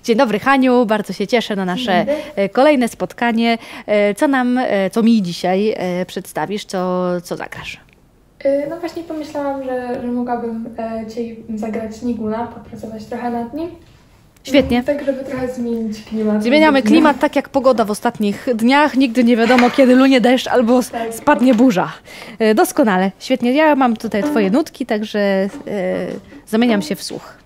Dzień dobry, Haniu, bardzo się cieszę na nasze kolejne spotkanie. Co mi dzisiaj przedstawisz, co zagrasz? No właśnie pomyślałam, że mogłabym dzisiaj zagrać Niguna, popracować trochę nad nim. Świetnie. Tak, żeby trochę zmienić klimat. Zmieniamy klimat tak jak pogoda w ostatnich dniach. Nigdy nie wiadomo, kiedy lunie deszcz albo spadnie burza. Doskonale, świetnie. Ja mam tutaj twoje nutki, także zamieniam się w słuch.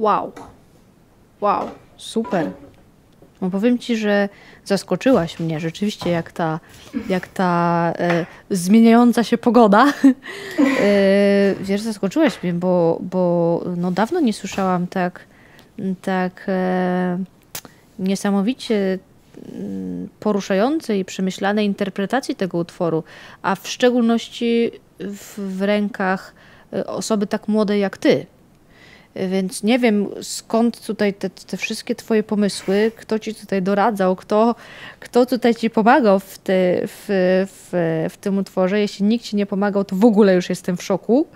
Wow. Wow, super. No powiem ci, że zaskoczyłaś mnie rzeczywiście, jak ta zmieniająca się pogoda. Wiesz, zaskoczyłaś mnie, bo no dawno nie słyszałam tak niesamowicie poruszającej i przemyślanej interpretacji tego utworu, a w szczególności w rękach osoby tak młodej jak ty. Więc nie wiem, skąd tutaj te wszystkie twoje pomysły, kto ci tutaj doradzał, kto tutaj ci pomagał w tym utworze. Jeśli nikt ci nie pomagał, to w ogóle już jestem w szoku.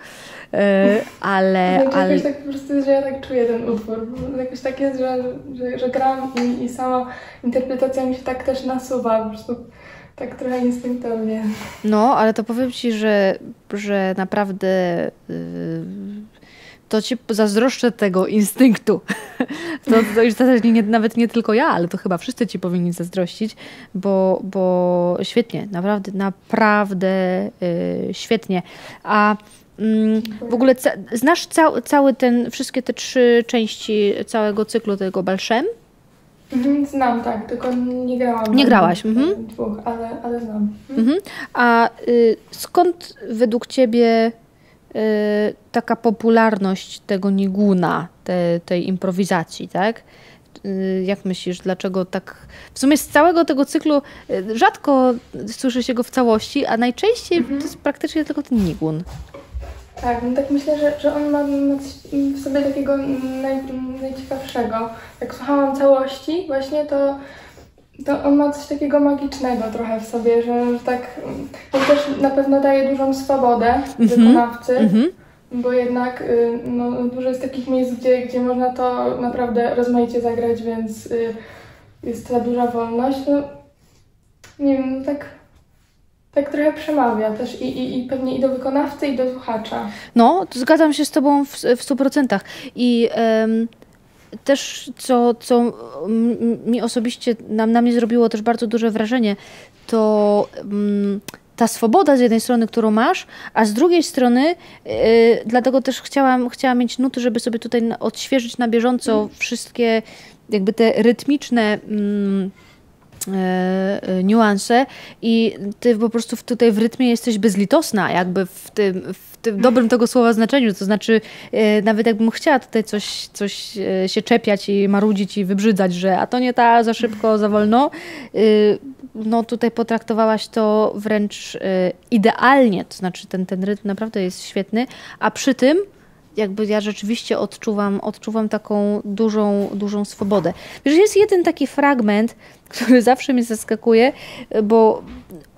Ale... Jakoś tak po prostu, że ja tak czuję ten utwór. Jakoś tak jest, że gram i sama interpretacja mi się tak też nasuwa. Po prostu tak trochę instynktownie. No, ale to powiem ci, że naprawdę... to ci zazdroszczę tego instynktu. To już nawet nie tylko ja, ale to chyba wszyscy ci powinni zazdrościć, bo świetnie, naprawdę świetnie. A w ogóle znasz wszystkie te 3 części całego cyklu tego Balszem? Znam, tak, tylko nie grałam. Nie grałaś. Dwóch, ale znam. A skąd według ciebie taka popularność tego niguna, tej improwizacji, tak? Jak myślisz, dlaczego tak... W sumie z całego tego cyklu rzadko słyszy się go w całości, a najczęściej to jest praktycznie tylko ten nigun. Tak, no tak myślę, że on ma w sobie takiego najciekawszego. Jak słuchałam całości właśnie, to on ma coś takiego magicznego trochę w sobie, że tak on też na pewno daje dużą swobodę wykonawcy, bo jednak no, dużo jest takich miejsc, gdzie można to naprawdę rozmaicie zagrać, więc jest ta duża wolność. No, nie wiem, no tak trochę przemawia też i pewnie i do wykonawcy, i do słuchacza. No, zgadzam się z tobą w 100%. I też co mi osobiście, na mnie zrobiło też bardzo duże wrażenie, to ta swoboda z jednej strony, którą masz, a z drugiej strony, dlatego też chciałam mieć nuty, żeby sobie tutaj odświeżyć na bieżąco wszystkie jakby te rytmiczne niuanse i ty po prostu tutaj w rytmie jesteś bezlitosna, jakby w tym dobrym tego słowa znaczeniu, to znaczy nawet jakbym chciała tutaj coś się czepiać i marudzić i wybrzydzać, że a to nie za szybko, za wolno, no tutaj potraktowałaś to wręcz idealnie, to znaczy ten rytm naprawdę jest świetny, a przy tym jakby ja rzeczywiście odczuwam taką dużą swobodę. Wiesz, jest jeden taki fragment, który zawsze mnie zaskakuje, bo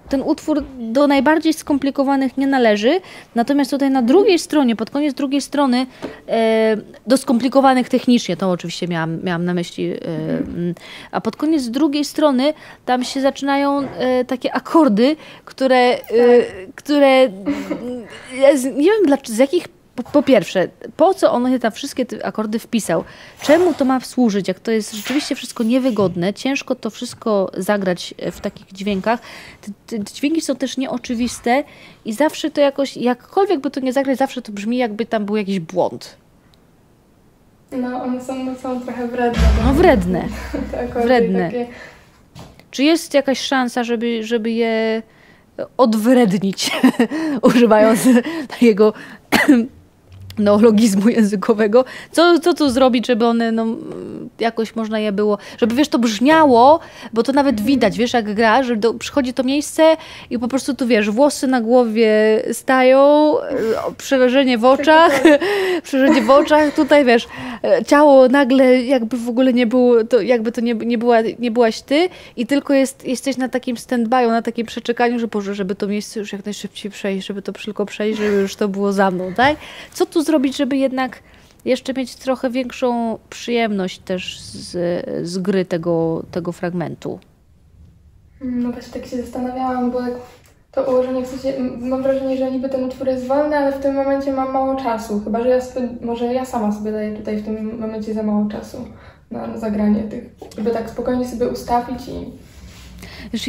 ten utwór do najbardziej skomplikowanych nie należy, natomiast tutaj na drugiej stronie, pod koniec drugiej strony, do skomplikowanych technicznie, to oczywiście miałam na myśli, a pod koniec drugiej strony tam się zaczynają takie akordy, które nie wiem z jakich. Po pierwsze, po co on tam wszystkie te akordy wpisał? Czemu to ma służyć? Jak to jest rzeczywiście wszystko niewygodne, ciężko to wszystko zagrać w takich dźwiękach. Te dźwięki są też nieoczywiste i zawsze to jakoś, jakkolwiek by to nie zagrać, zawsze to brzmi, jakby tam był jakiś błąd. No, one są trochę wredne. No wredne. Wredne. Takie... Czy jest jakaś szansa, żeby je odwrednić, używając takiego neologizmu językowego. Co tu zrobić, żeby one jakoś można je było, żeby wiesz, to brzmiało, bo to nawet widać, wiesz, jak gra, że przychodzi to miejsce i po prostu tu wiesz, włosy na głowie stają, przerażenie w oczach, tutaj wiesz, ciało nagle jakby w ogóle nie było, to jakby to nie byłaś ty i tylko jesteś na takim stand-by'u, na takim przeczekaniu, że Boże, żeby to miejsce już jak najszybciej przejść, żeby to tylko przejść, żeby już to było za mną, tak? Co tu zrobić, żeby jednak jeszcze mieć trochę większą przyjemność też z gry tego fragmentu? No właśnie tak się zastanawiałam, bo to ułożenie, w sensie mam wrażenie, że niby ten utwór jest wolny, ale w tym momencie mam mało czasu. Chyba, że może ja sama sobie daję tutaj w tym momencie za mało czasu na zagranie tych, żeby tak spokojnie sobie ustawić i... Wiesz,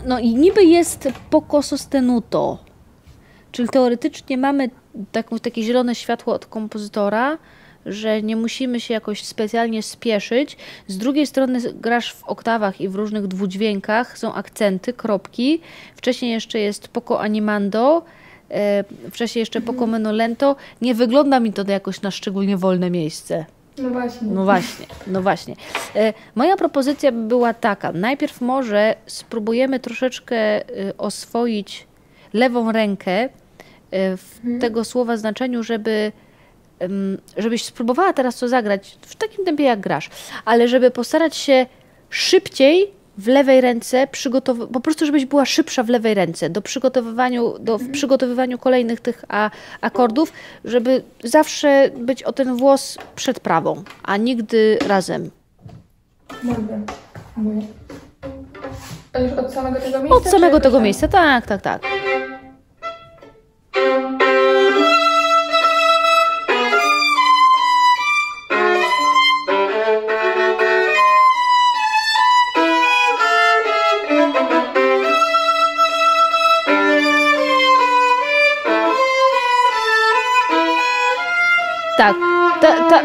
no i niby jest poco sostenuto, czyli teoretycznie mamy takie zielone światło od kompozytora, że nie musimy się jakoś specjalnie spieszyć. Z drugiej strony grasz w oktawach i w różnych dwudźwiękach, są akcenty, kropki. Wcześniej jeszcze jest poco animando, wcześniej jeszcze poco meno lento. Nie wygląda mi to jakoś na szczególnie wolne miejsce. No właśnie. No właśnie, no właśnie. Moja propozycja by była taka. Najpierw może spróbujemy troszeczkę oswoić lewą rękę w tego słowa znaczeniu, żebyś spróbowała teraz to zagrać w takim tempie, jak grasz, ale żeby postarać się szybciej w lewej ręce po prostu żebyś była szybsza w lewej ręce w przygotowywaniu kolejnych tych akordów, żeby zawsze być o ten włos przed prawą, a nigdy razem. Dobra. A już od samego tego miejsca? Od samego tego miejsca, tak, tak, tak.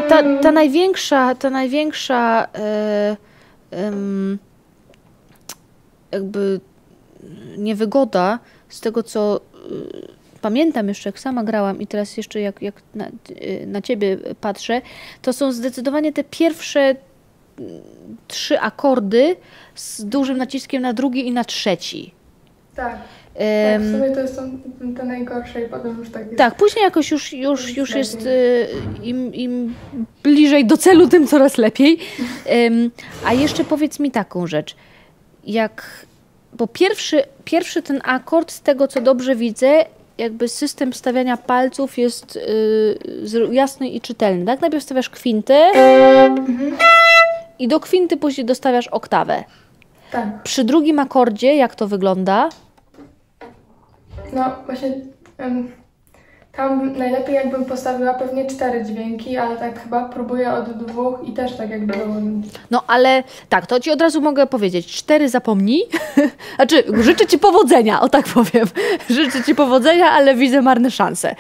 Tak, ta największa jakby niewygoda z tego, co pamiętam jeszcze, jak sama grałam i teraz jeszcze jak na ciebie patrzę, to są zdecydowanie te pierwsze 3 akordy z dużym naciskiem na drugi i na trzeci. Tak. Tak, w sumie to jest te najgorsze i potem już tak jest. Tak, później jakoś już jest im bliżej do celu, tym coraz lepiej. A jeszcze powiedz mi taką rzecz. Bo pierwszy ten akord, z tego co dobrze widzę, jakby system stawiania palców jest jasny i czytelny. Tak? Najpierw stawiasz kwintę i do kwinty później dostawiasz oktawę. Tak. Przy drugim akordzie jak to wygląda? No właśnie tam najlepiej jakbym postawiła pewnie 4 dźwięki, ale tak chyba próbuję od 2 i też tak jakby dołożyć. No ale tak, to ci od razu mogę powiedzieć. 4 zapomnij. Znaczy, życzę ci powodzenia, o tak powiem. Życzę ci powodzenia, ale widzę marne szanse.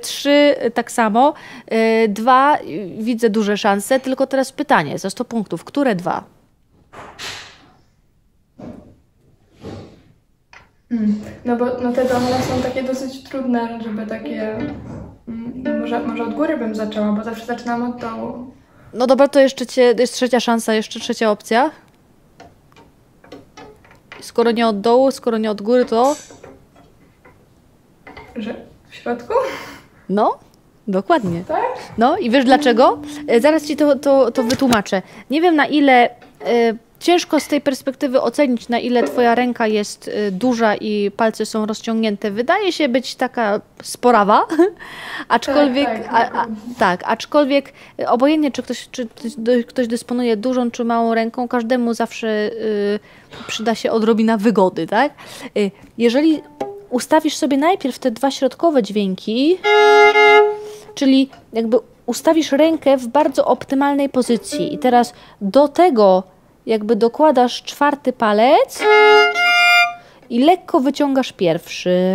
3 tak samo. 2 widzę duże szanse, tylko teraz pytanie za 100 punktów. Które 2? No bo te domne są takie dosyć trudne, żeby takie... Może od góry bym zaczęła, bo zawsze zaczynam od dołu. No dobra, to jeszcze jest trzecia szansa, jeszcze trzecia opcja. Skoro nie od dołu, skoro nie od góry, to... Że w środku? No, dokładnie. Tak? No i wiesz dlaczego? Zaraz ci to wytłumaczę. Nie wiem na ile... Ciężko z tej perspektywy ocenić, na ile twoja ręka jest duża i palce są rozciągnięte. Wydaje się być taka sporawa, aczkolwiek, aczkolwiek obojętnie, czy ktoś dysponuje dużą czy małą ręką, każdemu zawsze przyda się odrobina wygody, tak? Jeżeli ustawisz sobie najpierw te 2 środkowe dźwięki, czyli jakby ustawisz rękę w bardzo optymalnej pozycji i teraz do tego jakby dokładasz 4. palec i lekko wyciągasz pierwszy.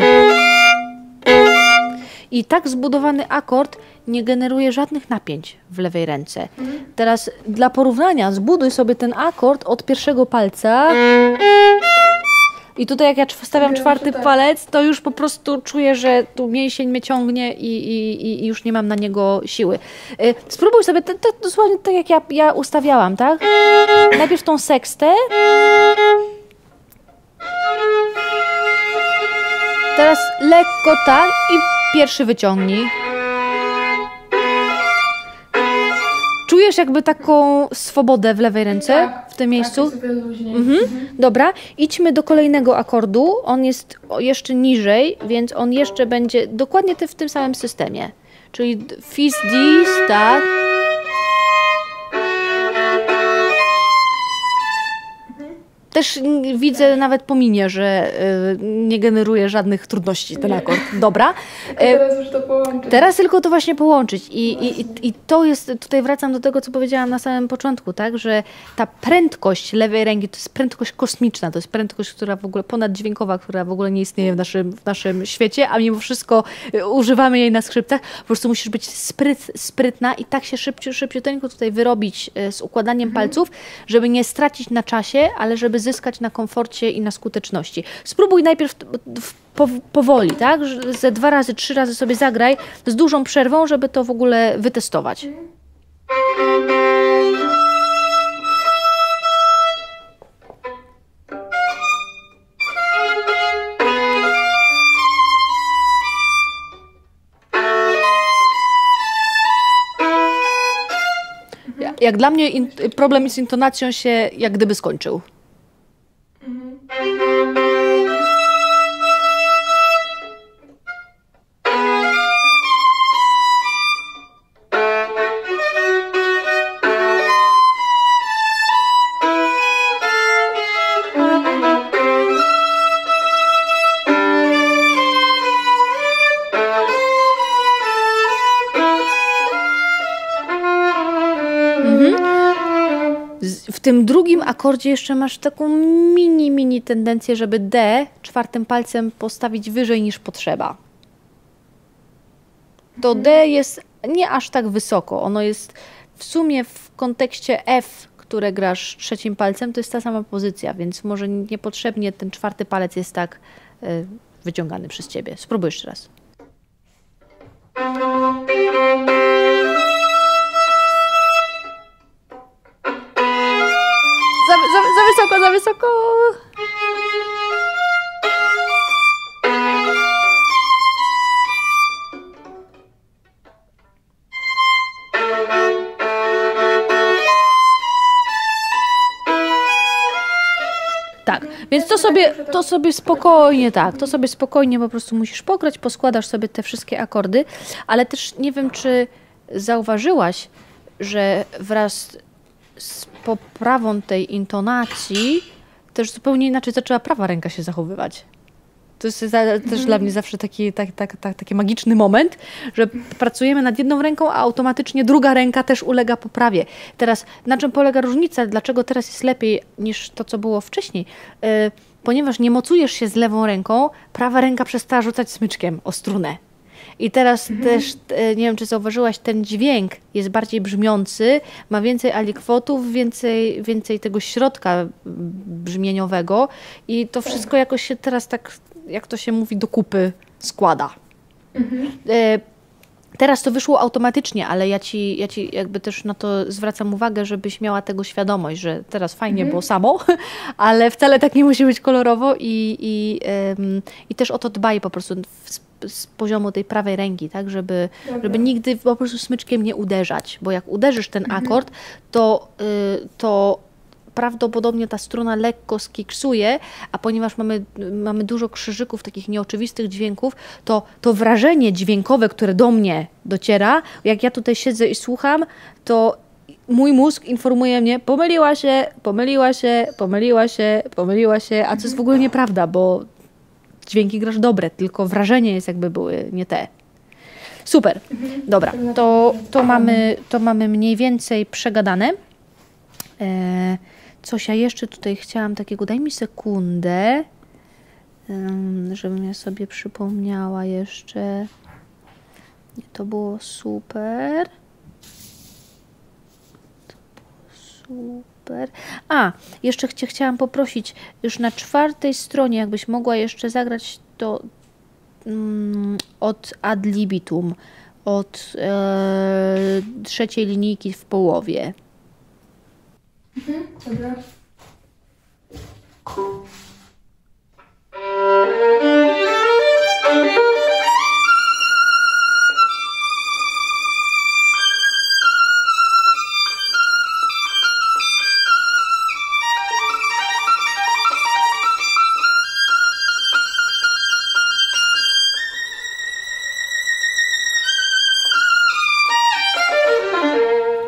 I tak zbudowany akord nie generuje żadnych napięć w lewej ręce. Teraz dla porównania zbuduj sobie ten akord od 1. palca. I tutaj jak ja stawiam 4. palec, to już po prostu czuję, że tu mięsień mnie ciągnie i już nie mam na niego siły. Spróbuj sobie, dosłownie tak jak ja ustawiałam, tak? Najpierw tą sekstę. Teraz lekko tak i pierwszy wyciągnij. Czujesz jakby taką swobodę w lewej ręce w tym miejscu? Tak, sobie luźniej. Dobra, idźmy do kolejnego akordu. On jest jeszcze niżej, więc on jeszcze będzie dokładnie w tym samym systemie. Czyli fis, dis, tak. też widzę nawet po minie, że nie generuje żadnych trudności ten akord. Dobra. Teraz już to połączyć. Teraz tylko to właśnie połączyć. I to jest, tutaj wracam do tego, co powiedziałam na samym początku, tak, że ta prędkość lewej ręki to jest prędkość kosmiczna, to jest prędkość, która w ogóle ponaddźwiękowa, która w ogóle nie istnieje w naszym świecie, a mimo wszystko używamy jej na skrzypcach. Po prostu musisz być sprytna i tak się szybciuteńko tutaj wyrobić z układaniem palców, żeby nie stracić na czasie, ale żeby zyskać na komforcie i na skuteczności. Spróbuj najpierw powoli, tak? Ze 2 razy, 3 razy sobie zagraj z dużą przerwą, żeby to w ogóle wytestować. Jak dla mnie problem z intonacją się jak gdyby skończył. W tym drugim akordzie jeszcze masz taką mini tendencję, żeby D 4. palcem postawić wyżej niż potrzeba. To D jest nie aż tak wysoko. Ono jest w sumie w kontekście F, które grasz 3. palcem, to jest ta sama pozycja, więc może niepotrzebnie ten 4. palec jest tak wyciągany przez ciebie. Spróbuj jeszcze raz. Za wysoko. Tak, więc to sobie spokojnie, to sobie spokojnie po prostu musisz pograć, poskładasz sobie te wszystkie akordy, ale też nie wiem, czy zauważyłaś, że wraz z poprawą tej intonacji też zupełnie inaczej zaczęła prawa ręka się zachowywać. To jest też dla mnie zawsze taki magiczny moment, że pracujemy nad jedną ręką, a automatycznie druga ręka też ulega poprawie. Teraz na czym polega różnica? Dlaczego teraz jest lepiej niż to, co było wcześniej? Ponieważ nie mocujesz się z lewą ręką, prawa ręka przestała rzucać smyczkiem o strunę. I teraz też, nie wiem, czy zauważyłaś, ten dźwięk jest bardziej brzmiący, ma więcej alikwotów, więcej tego środka brzmieniowego i to wszystko jakoś się teraz tak, jak to się mówi, do kupy składa. Teraz to wyszło automatycznie, ale ja ci jakby też na to zwracam uwagę, żebyś miała tego świadomość, że teraz fajnie było samo, ale wcale tak nie musi być kolorowo i też o to dbaj po prostu z poziomu tej prawej ręki, tak, żeby nigdy po prostu smyczkiem nie uderzać, bo jak uderzysz ten akord, to prawdopodobnie ta struna lekko skiksuje, a ponieważ mamy dużo krzyżyków, takich nieoczywistych dźwięków, to wrażenie dźwiękowe, które do mnie dociera, jak ja tutaj siedzę i słucham, to mój mózg informuje mnie, pomyliła się, a co jest w ogóle nieprawda, bo dźwięki grasz dobre, tylko wrażenie jest jakby były nie te. Super, dobra, to mamy mniej więcej przegadane. Coś ja jeszcze tutaj chciałam takiego, daj mi sekundę, żebym ja sobie przypomniała jeszcze. To było super. Super. A, jeszcze chciałam poprosić, już na 4. stronie, jakbyś mogła jeszcze zagrać to od ad libitum, od 3. linijki w połowie. Dobra.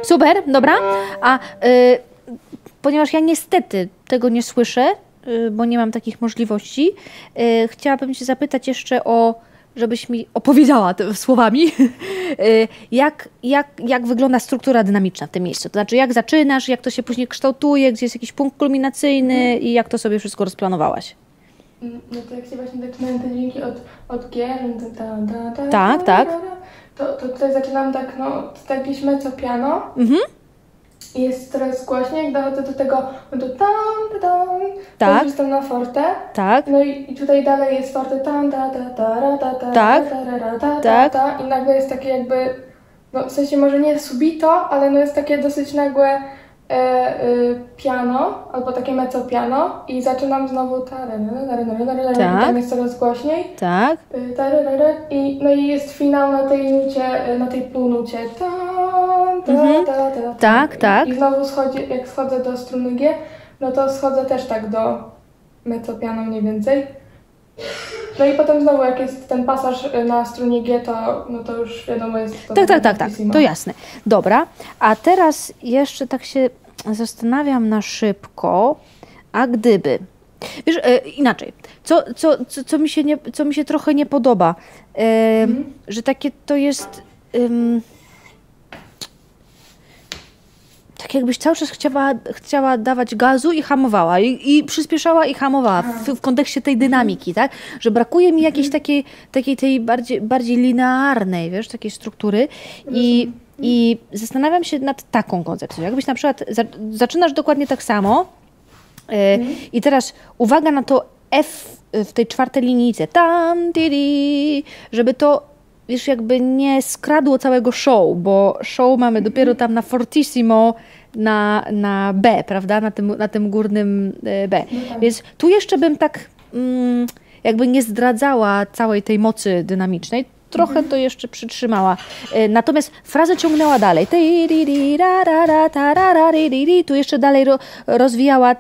Super, dobra. A ponieważ ja niestety tego nie słyszę, bo nie mam takich możliwości. Chciałabym cię zapytać jeszcze żebyś mi opowiedziała słowami, jak wygląda struktura dynamiczna w tym miejscu. To znaczy, jak zaczynasz, jak to się później kształtuje, gdzie jest jakiś punkt kulminacyjny i jak to sobie wszystko rozplanowałaś. No to jak się właśnie zaczynają te dźwięki od G, tak. To tutaj zaczynam tak, tak jakieś mezzo piano. I jest coraz głośniej, jak dochodzę do tego, to tak. To już jestem na forte. Tak. No i tutaj dalej jest forte, tak. I nagle jest takie jakby, w sensie może nie subito, ale jest takie dosyć nagłe piano, albo takie mezzo piano i zaczynam znowu tam jest coraz głośniej. Tak. I jest finał na tej nucie, na tej półnucie. Tak. I znowu jak schodzę do struny G, no to schodzę też tak do mezzo piano mniej więcej. No i potem znowu jak jest ten pasaż na strunie G, to już wiadomo jest to. Tak, to jasne. Dobra, a teraz jeszcze tak się zastanawiam na szybko, a gdyby... Wiesz, inaczej, co mi się trochę nie podoba, że takie to jest... tak jakbyś cały czas chciała dawać gazu i hamowała, i przyspieszała i hamowała w kontekście tej dynamiki, tak? Że brakuje mi jakiejś takiej tej bardziej linearnej, wiesz, takiej struktury i zastanawiam się nad taką koncepcją. Jakbyś na przykład zaczynasz dokładnie tak samo i teraz uwaga na to F w tej czwartej linijce, żeby to wiesz, jakby nie skradło całego show, bo show mamy dopiero tam na fortissimo, na B, prawda? Na tym górnym B. No tak. Więc tu jeszcze bym tak jakby nie zdradzała całej tej mocy dynamicznej. Trochę to jeszcze przytrzymała. Natomiast frazę ciągnęła dalej. Tu jeszcze dalej rozwijała.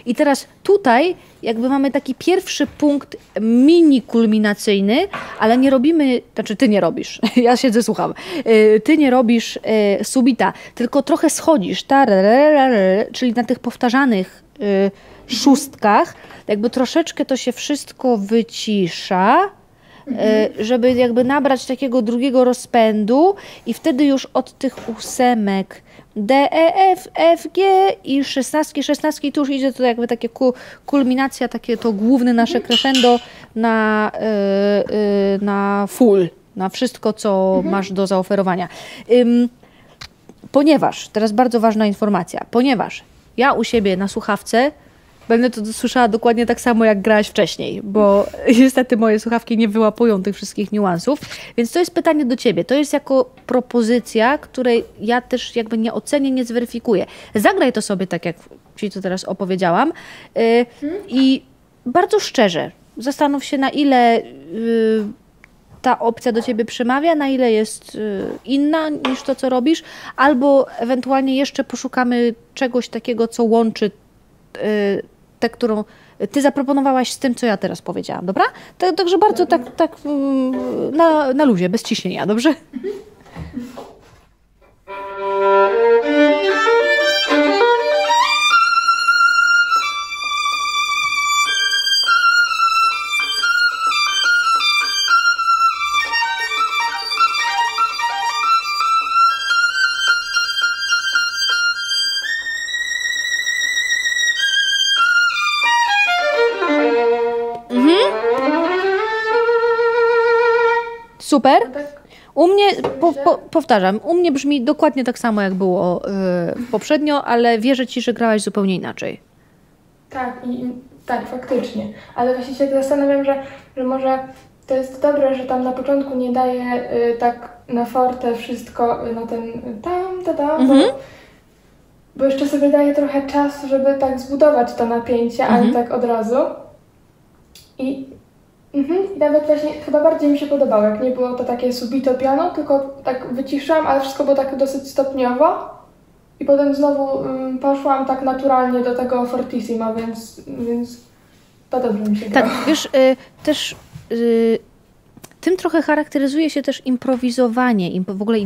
I teraz tutaj jakby mamy taki pierwszy punkt mini kulminacyjny, ale nie robimy, znaczy ty nie robisz, ja siedzę, słucham, ty nie robisz subita, tylko trochę schodzisz, czyli na tych powtarzanych szóstkach, jakby troszeczkę to się wszystko wycisza, żeby jakby nabrać takiego drugiego rozpędu i wtedy już od tych ósemek D, E, F, G i szesnastki, tu już idzie to jakby takie kulminacja, takie to główne nasze crescendo na full, na wszystko, co masz do zaoferowania. Ponieważ, teraz bardzo ważna informacja, ponieważ ja u siebie na słuchawce będę to słyszała dokładnie tak samo, jak grałaś wcześniej, bo niestety moje słuchawki nie wyłapują tych wszystkich niuansów, więc to jest pytanie do ciebie. To jest jako propozycja, której ja też jakby nie ocenię, nie zweryfikuję. Zagraj to sobie tak, jak ci to teraz opowiedziałam i bardzo szczerze zastanów się, na ile ta opcja do ciebie przemawia, na ile jest inna niż to, co robisz, albo ewentualnie jeszcze poszukamy czegoś takiego, co łączy tę, którą ty zaproponowałaś z tym, co ja teraz powiedziałam, dobra? Także bardzo tak na luzie, bez ciśnienia, dobrze? Super. U mnie, powtarzam, u mnie brzmi dokładnie tak samo, jak było poprzednio, ale wierzę ci, że grałaś zupełnie inaczej. Tak, faktycznie. Ale właśnie się zastanawiam, że może to jest dobre, że tam na początku nie daje tak na forte wszystko na ten bo jeszcze sobie daje trochę czas, żeby tak zbudować to napięcie, ale tak od razu. I nawet właśnie chyba bardziej mi się podobało, jak nie było to takie subito piano, tylko tak wyciszyłam, ale wszystko było tak dosyć stopniowo i potem znowu poszłam tak naturalnie do tego fortissimo, więc to dobrze mi się grało. Tak, wiesz, też tym trochę charakteryzuje się też improwizowanie, w ogóle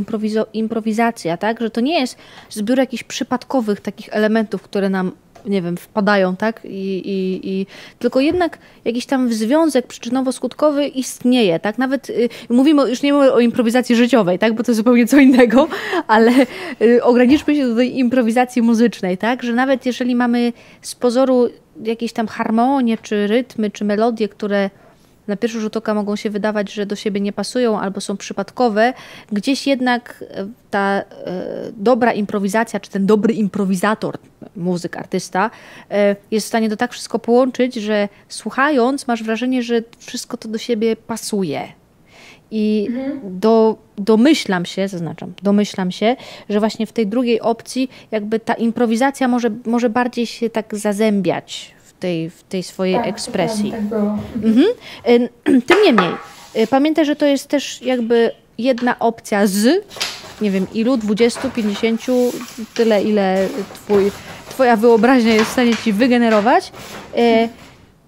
improwizacja, tak? Że to nie jest zbiór jakichś przypadkowych takich elementów, które nam nie wiem, wpadają, tak? Tylko jednak jakiś tam związek przyczynowo-skutkowy istnieje, tak? Nawet już nie mówimy o improwizacji życiowej, tak? Bo to zupełnie co innego, ale ograniczmy się do tej improwizacji muzycznej, tak? Że nawet jeżeli mamy z pozoru jakieś tam harmonie, czy rytmy, czy melodie, które na pierwszy rzut oka mogą się wydawać, że do siebie nie pasują albo są przypadkowe, gdzieś jednak ta dobra improwizacja, czy ten dobry improwizator, muzyk, artysta, jest w stanie to tak wszystko połączyć, że słuchając masz wrażenie, że wszystko to do siebie pasuje. I domyślam się, że właśnie w tej drugiej opcji jakby ta improwizacja może bardziej się tak zazębiać w tej swojej ekspresji. Tak było. Tym niemniej, pamiętaj, że to jest też jakby jedna opcja z, nie wiem ilu, 20, 50, tyle ile twoja wyobraźnia jest w stanie ci wygenerować.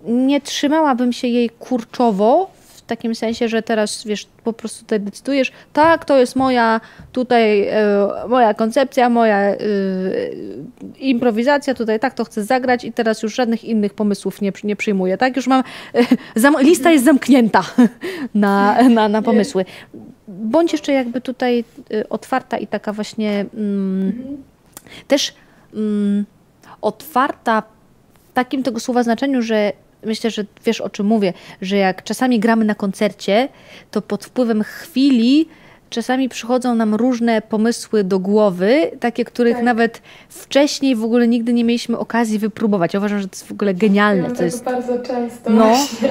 Nie trzymałabym się jej kurczowo, w takim sensie, że teraz, wiesz, po prostu tutaj decydujesz, tak, to jest moja koncepcja, moja improwizacja, tutaj tak to chcę zagrać i teraz już żadnych innych pomysłów nie przyjmuję, tak? Już mam, lista jest zamknięta na pomysły. Bądź jeszcze jakby tutaj otwarta i taka właśnie też otwarta w takim tego słowa znaczeniu, że myślę, że wiesz, o czym mówię, że jak czasami gramy na koncercie, to pod wpływem chwili czasami przychodzą nam różne pomysły do głowy, takie, których nawet wcześniej w ogóle nigdy nie mieliśmy okazji wypróbować. Ja uważam, że to jest w ogóle genialne. To jest bardzo często właśnie.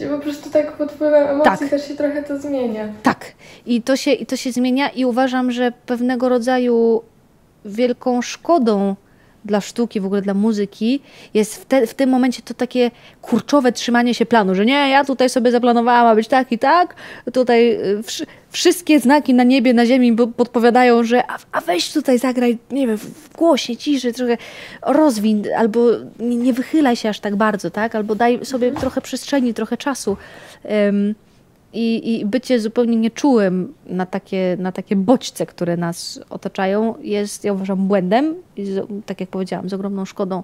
Po prostu tak pod wpływem emocji też się trochę to zmienia. Tak. I to się zmienia i uważam, że pewnego rodzaju wielką szkodą dla sztuki, w ogóle dla muzyki, jest w tym momencie to takie kurczowe trzymanie się planu, że nie, ja tutaj sobie zaplanowałam, ma być tak i tak, tutaj wszystkie znaki na niebie, na ziemi podpowiadają, że a weź tutaj zagraj, nie wiem, w głosie, ciszy, trochę rozwiń, albo nie wychylaj się aż tak bardzo, tak, albo daj sobie trochę przestrzeni, trochę czasu. I bycie zupełnie nieczułym na takie bodźce, które nas otaczają, jest, ja uważam, błędem. I tak jak powiedziałam, z ogromną szkodą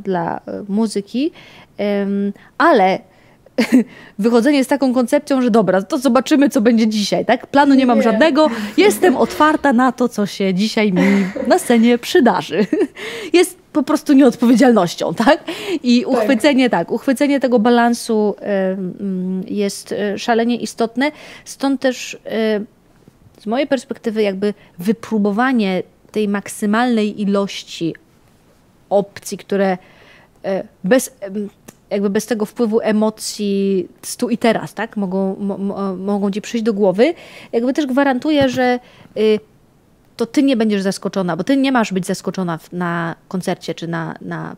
dla muzyki. Ale wychodzenie z taką koncepcją, że dobra, to zobaczymy, co będzie dzisiaj, tak? Planu nie mam żadnego, jestem otwarta na to, co się dzisiaj mi na scenie przydarzy. Jest po prostu nieodpowiedzialnością, tak? I uchwycenie tego balansu jest szalenie istotne. Stąd też z mojej perspektywy jakby wypróbowanie tej maksymalnej ilości opcji, które bez tego wpływu emocji z tu i teraz, tak? Mogą ci przyjść do głowy. Jakby też gwarantuję, że to ty nie będziesz zaskoczona, bo ty nie masz być zaskoczona na koncercie czy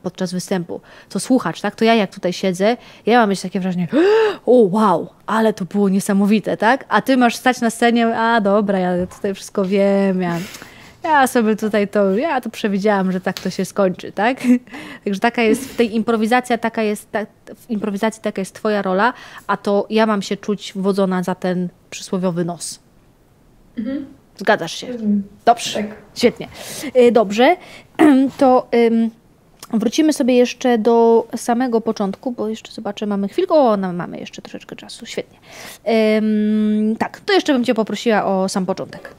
podczas występu. To słuchacz, tak? To ja jak tutaj siedzę, ja mam mieć takie wrażenie, o wow, ale to było niesamowite, tak? A ty masz stać na scenie, a dobra, ja tutaj wszystko wiem, ja sobie tutaj ja to przewidziałam, że tak to się skończy, tak? Także taka jest w tej improwizacji, w improwizacji taka jest twoja rola, a to ja mam się czuć wodzona za ten przysłowiowy nos. Zgadzasz się? Dobrze, tak. Świetnie. Dobrze, to wrócimy sobie jeszcze do samego początku, bo jeszcze zobaczę, mamy chwilkę. Mamy jeszcze troszeczkę czasu, świetnie. Tak, to jeszcze bym cię poprosiła o sam początek.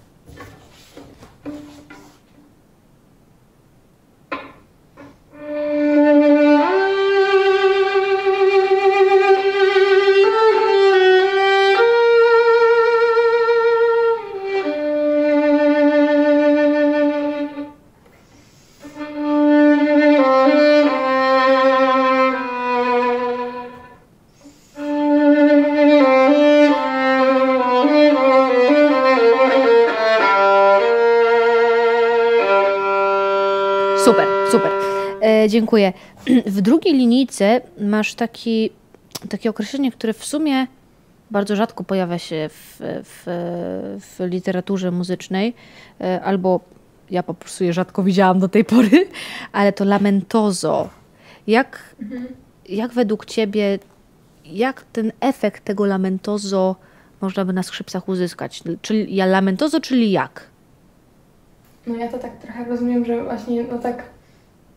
Super. Dziękuję. W drugiej linijce masz takie określenie, które w sumie bardzo rzadko pojawia się w literaturze muzycznej, albo ja po prostu je rzadko widziałam do tej pory, ale to lamentoso. Jak według ciebie, jak ten efekt tego lamentoso można by na skrzypcach uzyskać? Czyli lamentoso, czyli jak? No ja to tak trochę rozumiem, że właśnie tak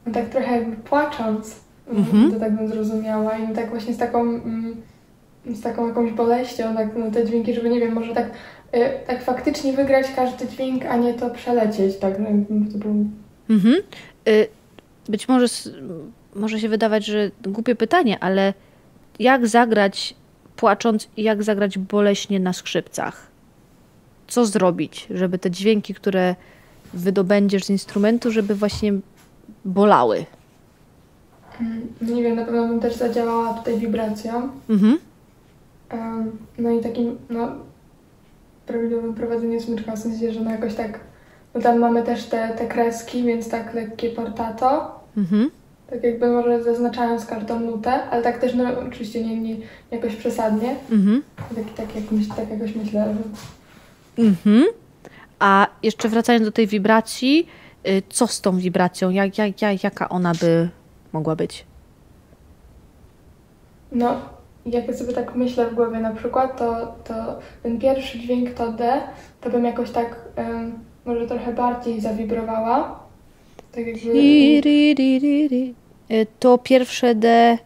no tak trochę jakby płacząc, to tak bym zrozumiała i tak właśnie z taką jakąś boleścią, tak, no, te dźwięki, żeby nie wiem, może tak faktycznie wygrać każdy dźwięk, a nie to przelecieć, tak, no, jakby to był... Być może może się wydawać, że głupie pytanie, ale jak zagrać płacząc i jak zagrać boleśnie na skrzypcach? Co zrobić, żeby te dźwięki, które wydobędziesz z instrumentu, żeby właśnie bolały? Nie wiem, na pewno bym też zadziałała tutaj wibracją. No i takim, no, prawidłowym prowadzeniem smyczka, w sensie, że no jakoś tak, no tam mamy też te kreski, więc tak lekkie portato. Tak jakby może zaznaczając każdą nutę, ale tak też, no oczywiście nie jakoś przesadnie. Tak jakoś myślę, że... A jeszcze wracając do tej wibracji, co z tą wibracją? Jaka ona by mogła być? No, jak ja sobie tak myślę w głowie na przykład, to ten pierwszy dźwięk, to D, to bym jakoś tak może trochę bardziej zawibrowała. Tak jakby... To pierwsze D...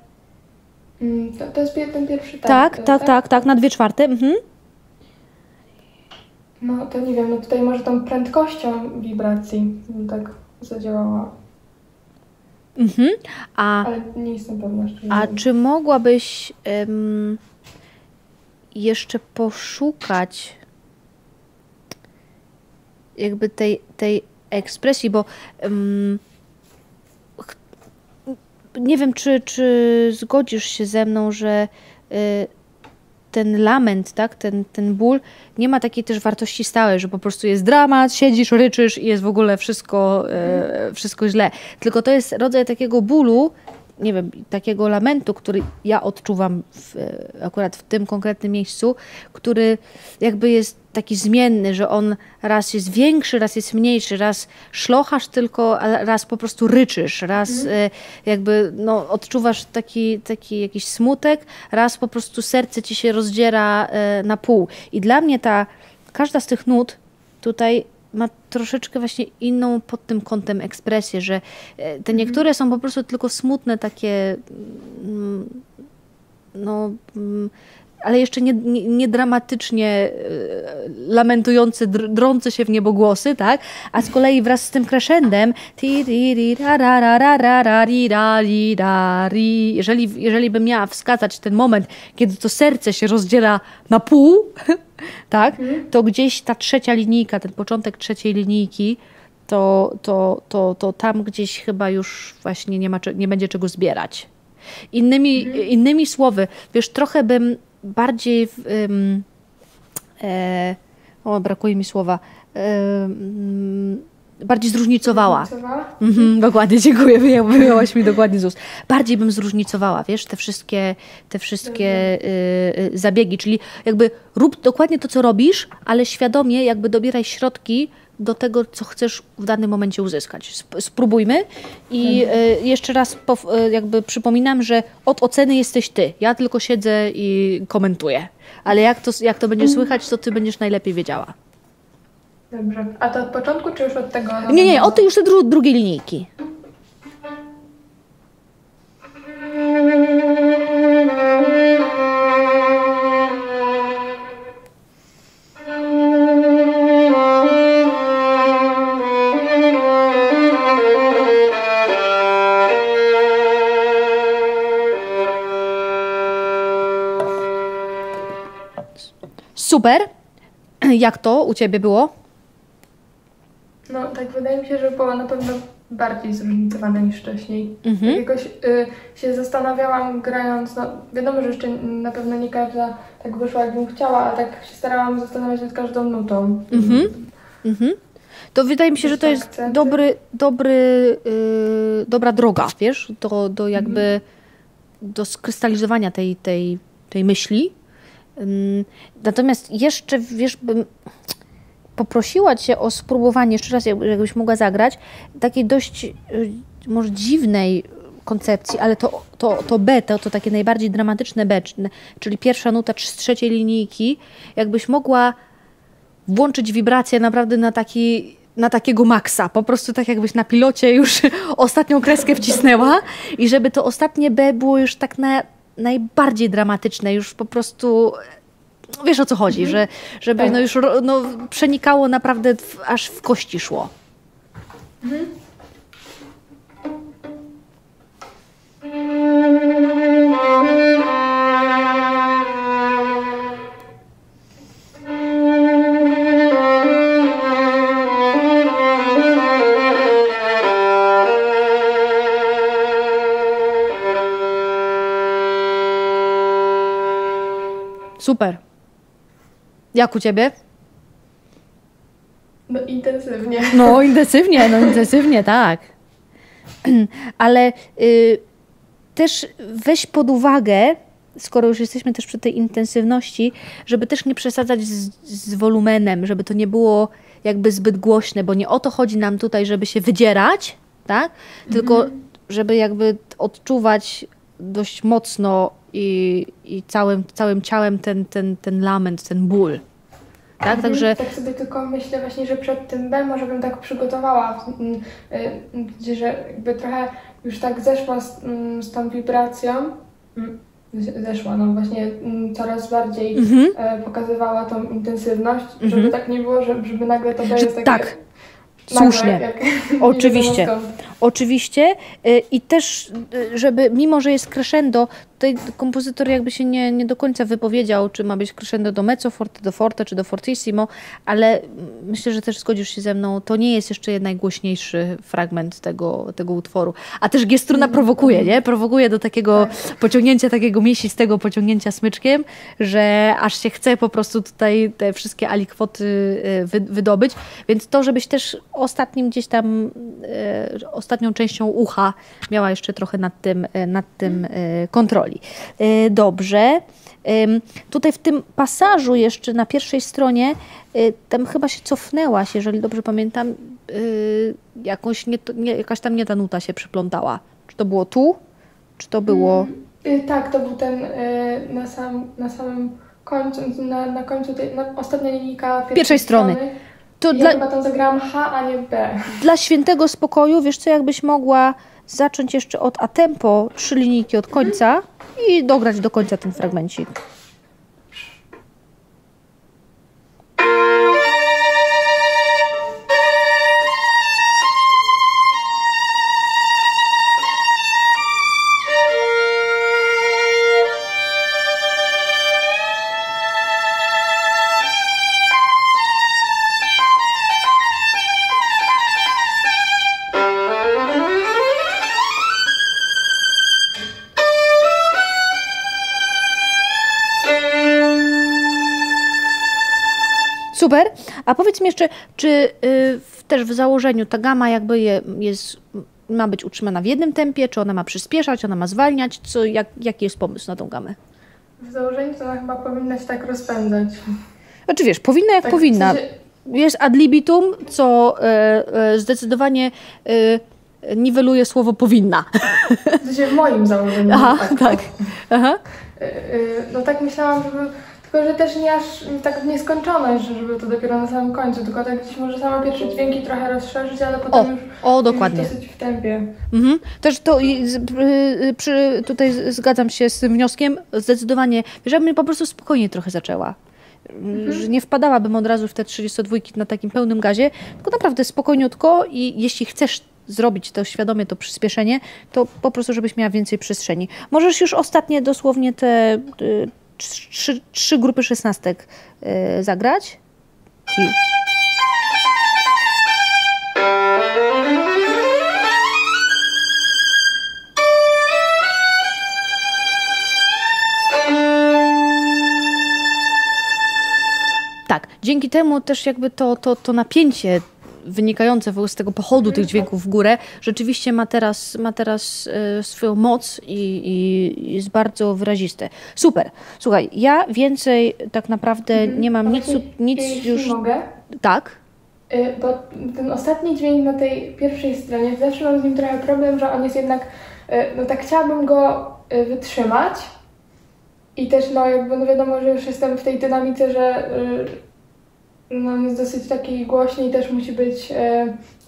To jest ten pierwszy tak. Tak, na 2/4. No to nie wiem, no tutaj może tą prędkością wibracji bym tak zadziałała. Ale nie jestem pewna. A czy mogłabyś jeszcze poszukać jakby tej ekspresji, bo nie wiem, czy zgodzisz się ze mną, że ten lament, tak, ten ból nie ma takiej też wartości stałej, że po prostu jest dramat, siedzisz, ryczysz i jest w ogóle wszystko źle. Tylko to jest rodzaj takiego bólu, nie wiem, takiego lamentu, który ja odczuwam akurat w tym konkretnym miejscu, który jakby jest taki zmienny, że on raz jest większy, raz jest mniejszy, raz szlochasz tylko, a raz po prostu ryczysz, raz jakby no, odczuwasz taki jakiś smutek, raz po prostu serce ci się rozdziera na pół. I dla mnie każda z tych nut tutaj ma troszeczkę właśnie inną pod tym kątem ekspresję, że te niektóre są po prostu tylko smutne, takie no ale jeszcze nie dramatycznie lamentujące, drące się w niebogłosy, tak? A z kolei wraz z tym crescendem jeżeli bym miała wskazać ten moment, kiedy to serce się rozdziela na pół, tak? To gdzieś ta trzecia linijka, ten początek trzeciej linijki, to tam gdzieś chyba już właśnie nie będzie czego zbierać. Innymi słowy, wiesz, trochę bym bardziej brakuje mi słowa, bardziej zróżnicowała. Dokładnie, dziękuję, wyjęłaś mi dokładnie z ust. Bardziej bym zróżnicowała, wiesz, te wszystkie zabiegi, czyli jakby rób dokładnie to, co robisz, ale świadomie jakby dobieraj środki do tego, co chcesz w danym momencie uzyskać. Spróbujmy i jeszcze raz jakby przypominam, że od oceny jesteś ty. Ja tylko siedzę i komentuję. Ale jak to będzie słychać, to ty będziesz najlepiej wiedziała. Dobrze. A to od początku, czy już od tego? Nie, od tej już drugiej linijki. Super. Jak to u ciebie było? No tak wydaje mi się, że było na pewno bardziej zróżnicowane niż wcześniej. Tak jakoś się zastanawiałam grając, no wiadomo, że jeszcze na pewno nie każda tak wyszła, jakbym chciała, ale tak się starałam zastanawiać nad każdą nutą. To wydaje mi się, że to jest dobra droga, wiesz, do jakby do skrystalizowania tej myśli. Natomiast jeszcze, wiesz, bym poprosiła cię o spróbowanie, jeszcze raz, jakbyś mogła zagrać, takiej dość może dziwnej koncepcji, ale to B, to takie najbardziej dramatyczne B, czyli pierwsza nuta z trzeciej linijki, jakbyś mogła włączyć wibrację naprawdę na taki na takiego maksa, po prostu tak jakbyś na pilocie już ostatnią kreskę wcisnęła i żeby to ostatnie B było już tak najbardziej dramatyczne, już po prostu wiesz o co chodzi, żeby Tak. no już przenikało naprawdę, aż w kości szło. Super. Jak u ciebie? No intensywnie. No intensywnie, tak. Ale też weź pod uwagę, skoro już jesteśmy też przy tej intensywności, żeby też nie przesadzać z wolumenem, żeby to nie było jakby zbyt głośne, bo nie o to chodzi nam tutaj, żeby się wydzierać, tak? Tylko żeby jakby odczuwać dość mocno i całym ciałem ten lament, ten ból. Tak, także... Tak sobie tylko myślę właśnie, że przed tym B może bym tak przygotowała, że jakby trochę już tak zeszła z tą wibracją, zeszła, no właśnie coraz bardziej pokazywała tą intensywność, żeby tak nie było, żeby nagle to B jest takie... Tak, słusznie, oczywiście. Oczywiście i też, żeby mimo, że jest crescendo, tutaj kompozytor jakby się nie do końca wypowiedział, czy ma być crescendo do mezzo forte, do forte, czy do fortissimo, ale myślę, że też zgodzisz się ze mną, to nie jest jeszcze najgłośniejszy fragment tego utworu. A też G-struna prowokuje, nie? Prowokuje do takiego pociągnięcia, takiego mięsistego pociągnięcia smyczkiem, że aż się chce po prostu tutaj te wszystkie alikwoty wydobyć, więc to, żebyś też ostatnim gdzieś tam ostatnią częścią ucha miała jeszcze trochę nad tym kontroli. Dobrze. Tutaj w tym pasażu jeszcze na pierwszej stronie tam chyba się cofnęłaś, jeżeli dobrze pamiętam, jakaś tam nie ta nuta się przyplątała. Czy to było tu? Czy to było... Tak, to był ten na samym końcu, na końcu tej ostatnia linijka pierwszej strony. To ja chyba tam zagrałam H, a nie B. Dla świętego spokoju, wiesz co, jakbyś mogła zacząć jeszcze od a tempo 3 linijki od końca i dograć do końca ten fragmencik. Super. A powiedz mi jeszcze, czy też w założeniu ta gama jakby ma być utrzymana w jednym tempie, czy ona ma przyspieszać, ona ma zwalniać? Jaki jest pomysł na tą gamę? W założeniu to ona chyba powinna się tak rozpędzać. Znaczy wiesz, powinna jak tak, powinna. W sensie... Jest ad libitum, co zdecydowanie niweluje słowo powinna. W sensie w moim założeniu. Aha, tak. Aha. No tak myślałam, żeby... Tylko, że też nie aż tak w nieskończoność, żeby to dopiero na samym końcu, tylko tak gdzieś może same pierwsze dźwięki trochę rozszerzyć, ale potem dokładnie. Dosyć w tempie. Też to tutaj zgadzam się z tym wnioskiem, zdecydowanie, żebym po prostu spokojnie trochę zaczęła. Że nie wpadałabym od razu w te 32 na takim pełnym gazie, tylko naprawdę spokojniutko i jeśli chcesz zrobić to świadomie, to przyspieszenie, to po prostu, żebyś miała więcej przestrzeni. Możesz już ostatnie dosłownie te... Trzy grupy 16 zagrać. Tak, dzięki temu też jakby to napięcie wynikające z tego pochodu tych dźwięków w górę, rzeczywiście ma teraz swoją moc i jest bardzo wyraziste. Super. Słuchaj, ja więcej tak naprawdę nie mam nic już... Mogę? Tak? Bo ten ostatni dźwięk na tej pierwszej stronie, zawsze mam z nim trochę problem, że on jest jednak, no tak chciałabym go wytrzymać i też no jakby no wiadomo, że już jestem w tej dynamice, że no, on jest dosyć taki głośny i też musi być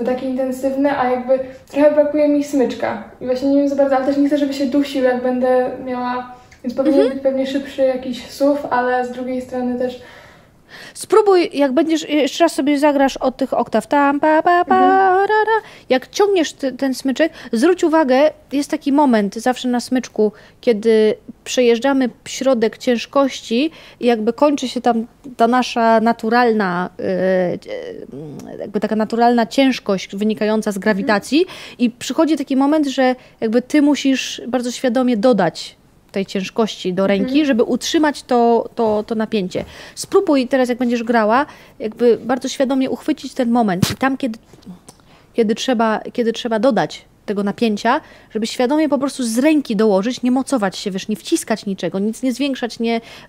taki intensywny, a jakby trochę brakuje mi smyczka. I właśnie nie wiem za bardzo, ale też nie chcę, żeby się dusił, jak będę miała, więc powinien być pewnie szybszy jakiś SUV, ale z drugiej strony też... Spróbuj, jak będziesz, jeszcze raz sobie zagrasz od tych oktaw, tam, pa, pa, pa, ra, ra. Jak ciągniesz ten smyczek, zwróć uwagę, jest taki moment zawsze na smyczku, kiedy przejeżdżamy środek ciężkości i jakby kończy się tam ta nasza naturalna, jakby taka naturalna ciężkość wynikająca z grawitacji i przychodzi taki moment, że jakby ty musisz bardzo świadomie dodać tej ciężkości do ręki, żeby utrzymać to napięcie. Spróbuj teraz, jak będziesz grała, jakby bardzo świadomie uchwycić ten moment i tam, kiedy trzeba dodać tego napięcia, żeby świadomie po prostu z ręki dołożyć, nie mocować się, wiesz, nie wciskać niczego, nic nie zwiększać,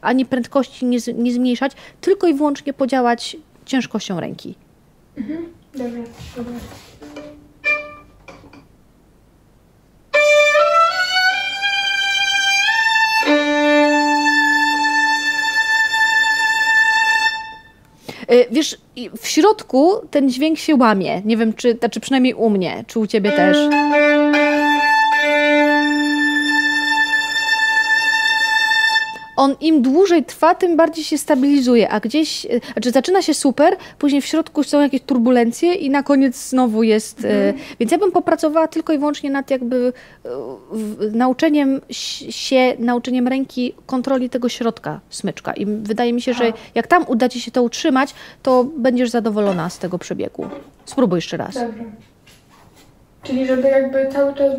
ani prędkości nie zmniejszać, tylko i wyłącznie podziałać ciężkością ręki. Dobrze, dobrze. Wiesz, w środku ten dźwięk się łamie. Nie wiem, znaczy przynajmniej u mnie, czy u ciebie też. On im dłużej trwa, tym bardziej się stabilizuje, a gdzieś, znaczy zaczyna się super, później w środku są jakieś turbulencje i na koniec znowu jest, więc ja bym popracowała tylko i wyłącznie nad jakby nauczeniem ręki kontroli tego środka smyczka i wydaje mi się, że jak tam uda ci się to utrzymać, to będziesz zadowolona z tego przebiegu. Spróbuj jeszcze raz. Dobrze. Czyli żeby jakby cały czas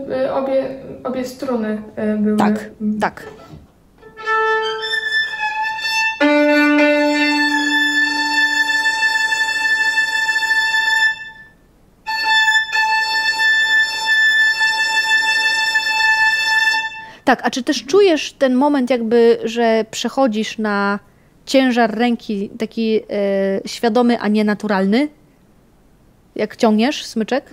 obie struny były... Tak, tak. Tak, a czy też czujesz ten moment jakby, że przechodzisz na ciężar ręki taki świadomy, a nie naturalny? Jak ciągniesz smyczek?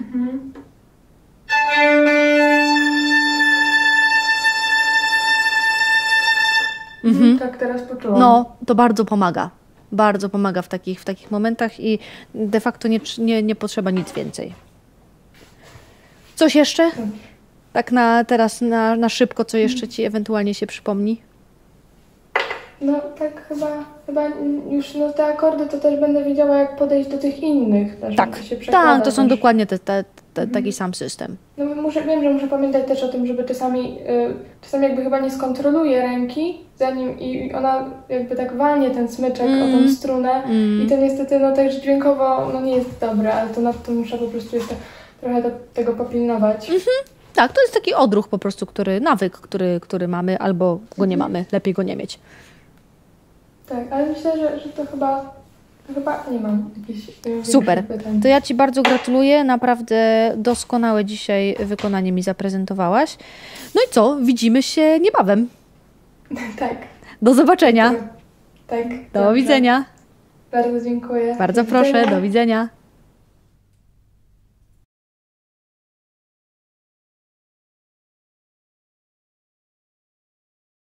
Tak, teraz poczułam. No, to bardzo pomaga. Bardzo pomaga w takich momentach i de facto nie potrzeba nic więcej. Coś jeszcze? Tak teraz na szybko, co jeszcze ci ewentualnie się przypomni? No tak chyba już no, te akordy to też będę wiedziała, jak podejść do tych innych. Też Tak, się przekłada to są też. dokładnie taki sam system. No wiem, że muszę pamiętać też o tym, żeby czasami jakby chyba nie skontroluję ręki, zanim i ona jakby tak walnie ten smyczek o tą strunę i to niestety no też dźwiękowo no nie jest dobre, ale to nad tym muszę po prostu jeszcze trochę tego popilnować. Tak, to jest taki odruch po prostu, nawyk, który mamy, albo go nie mamy, lepiej go nie mieć. Tak, ale myślę, że to chyba nie mam jakichś Super, pytań. to ja ci bardzo gratuluję, naprawdę doskonałe dzisiaj wykonanie mi zaprezentowałaś. No i co, widzimy się niebawem. Tak. Do zobaczenia. Tak. Do widzenia. Bardzo dziękuję. Bardzo proszę, do widzenia.